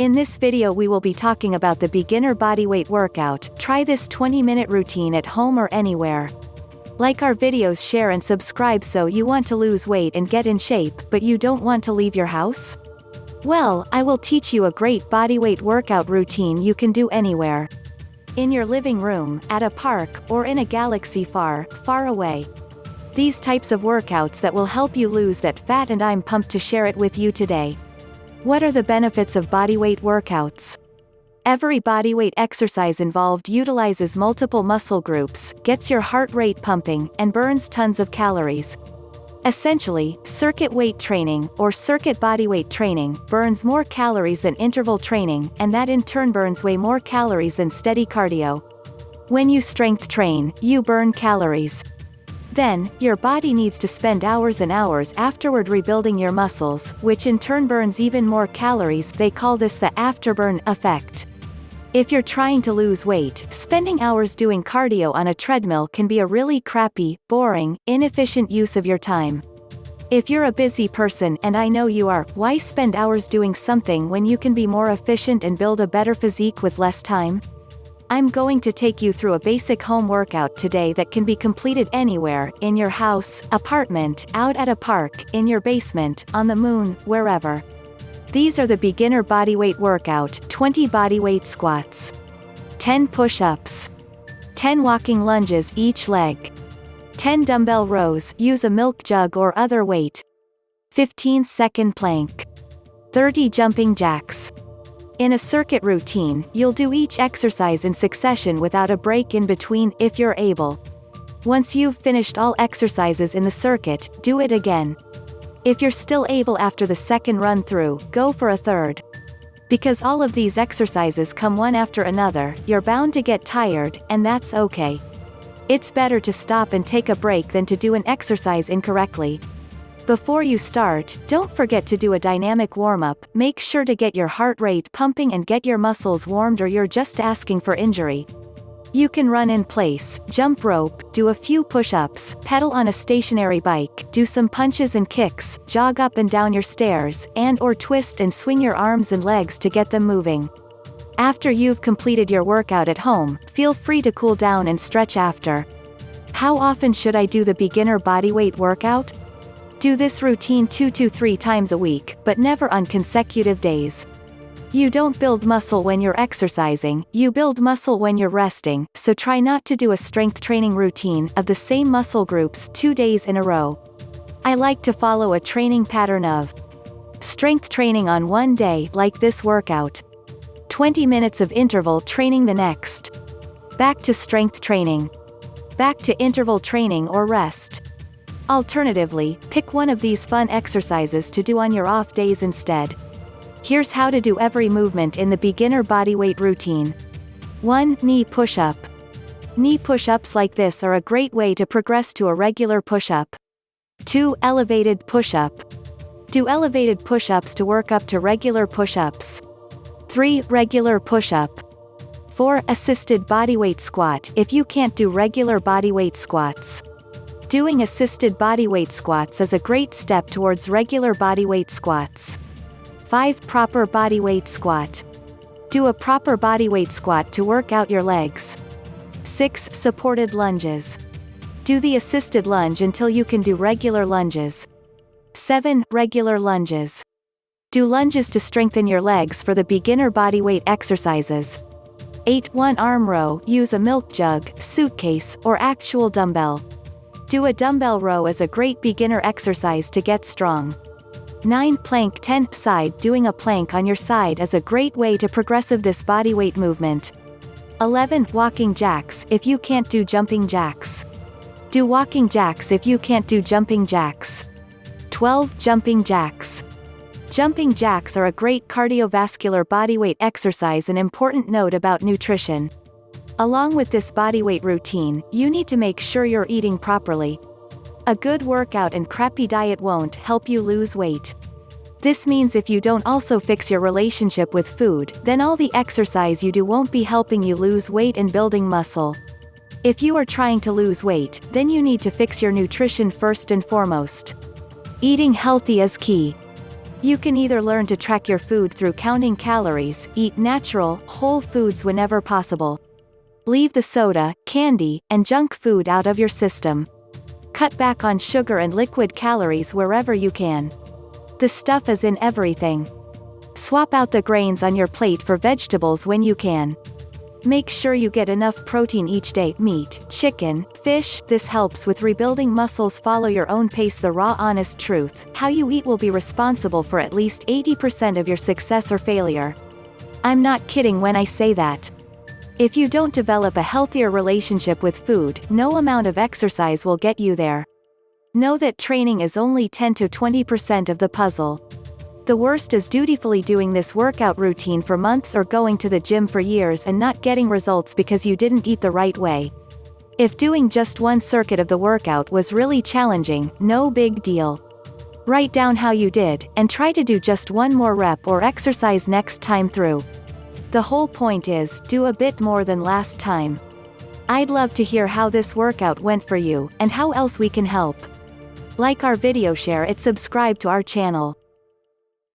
In this video we will be talking about the beginner bodyweight workout. Try this 20-minute routine at home or anywhere. Like our videos, share and subscribe. So you want to lose weight and get in shape, but you don't want to leave your house? Well, I will teach you a great bodyweight workout routine you can do anywhere. In your living room, at a park, or in a galaxy far, far away. These types of workouts that will help you lose that fat, and I'm pumped to share it with you today. What are the benefits of bodyweight workouts? Every bodyweight exercise involved utilizes multiple muscle groups, gets your heart rate pumping, and burns tons of calories. Essentially, circuit weight training, or circuit bodyweight training, burns more calories than interval training, and that in turn burns way more calories than steady cardio. When you strength train, you burn calories. Then, your body needs to spend hours and hours afterward rebuilding your muscles, which in turn burns even more calories. They call this the afterburn effect. If you're trying to lose weight, spending hours doing cardio on a treadmill can be a really crappy, boring, inefficient use of your time. If you're a busy person, and I know you are, why spend hours doing something when you can be more efficient and build a better physique with less time? I'm going to take you through a basic home workout today that can be completed anywhere, in your house, apartment, out at a park, in your basement, on the moon, wherever. These are the beginner bodyweight workout: 20 bodyweight squats, 10 push-ups, 10 walking lunges each leg, 10 dumbbell rows, use a milk jug or other weight, 15-second plank, 30 jumping jacks. In a circuit routine, you'll do each exercise in succession without a break in between, if you're able. Once you've finished all exercises in the circuit, do it again. If you're still able after the second run through, go for a third. Because all of these exercises come one after another, you're bound to get tired, and that's okay. It's better to stop and take a break than to do an exercise incorrectly. Before you start, don't forget to do a dynamic warm-up. Make sure to get your heart rate pumping and get your muscles warmed, or you're just asking for injury. You can run in place, jump rope, do a few push-ups, pedal on a stationary bike, do some punches and kicks, jog up and down your stairs, and/or twist and swing your arms and legs to get them moving. After you've completed your workout at home, feel free to cool down and stretch after. How often should I do the beginner bodyweight workout? Do this routine 2 to 3 times a week, but never on consecutive days. You don't build muscle when you're exercising, you build muscle when you're resting, so try not to do a strength training routine of the same muscle groups 2 days in a row. I like to follow a training pattern of strength training on one day, like this workout. 20 minutes of interval training the next. Back to strength training. Back to interval training or rest. Alternatively, pick one of these fun exercises to do on your off days instead. Here's how to do every movement in the beginner bodyweight routine. 1. Knee push-up. Knee push-ups like this are a great way to progress to a regular push-up. 2. Elevated push-up. Do elevated push-ups to work up to regular push-ups. 3. Regular push-up. 4. Assisted bodyweight squat, if you can't do regular bodyweight squats. Doing assisted bodyweight squats is a great step towards regular bodyweight squats. 5. Proper bodyweight squat. Do a proper bodyweight squat to work out your legs. 6. Supported lunges. Do the assisted lunge until you can do regular lunges. 7. Regular lunges. Do lunges to strengthen your legs for the beginner bodyweight exercises. 8. One arm row, use a milk jug, suitcase, or actual dumbbell. Do a dumbbell row as a great beginner exercise to get strong. 9. Plank. 10. Side. Doing a plank on your side is a great way to progressive this bodyweight movement. 11. Walking jacks, if you can't do jumping jacks. Do walking jacks if you can't do jumping jacks. 12. Jumping jacks. Jumping jacks are a great cardiovascular bodyweight exercise. An important note about nutrition. Along with this bodyweight routine, you need to make sure you're eating properly. A good workout and crappy diet won't help you lose weight. This means if you don't also fix your relationship with food, then all the exercise you do won't be helping you lose weight and building muscle. If you are trying to lose weight, then you need to fix your nutrition first and foremost. Eating healthy is key. You can either learn to track your food through counting calories, eat natural, whole foods whenever possible. Leave the soda, candy, and junk food out of your system. Cut back on sugar and liquid calories wherever you can. The stuff is in everything. Swap out the grains on your plate for vegetables when you can. Make sure you get enough protein each day: meat, chicken, fish. This helps with rebuilding muscles. Follow your own pace. The raw, honest truth: how you eat will be responsible for at least 80% of your success or failure. I'm not kidding when I say that. If you don't develop a healthier relationship with food, no amount of exercise will get you there. Know that training is only 10 to 20% of the puzzle. The worst is dutifully doing this workout routine for months or going to the gym for years and not getting results because you didn't eat the right way. If doing just one circuit of the workout was really challenging, no big deal. Write down how you did, and try to do just one more rep or exercise next time through. The whole point is, do a bit more than last time. I'd love to hear how this workout went for you, and how else we can help. Like our video, share it, subscribe to our channel.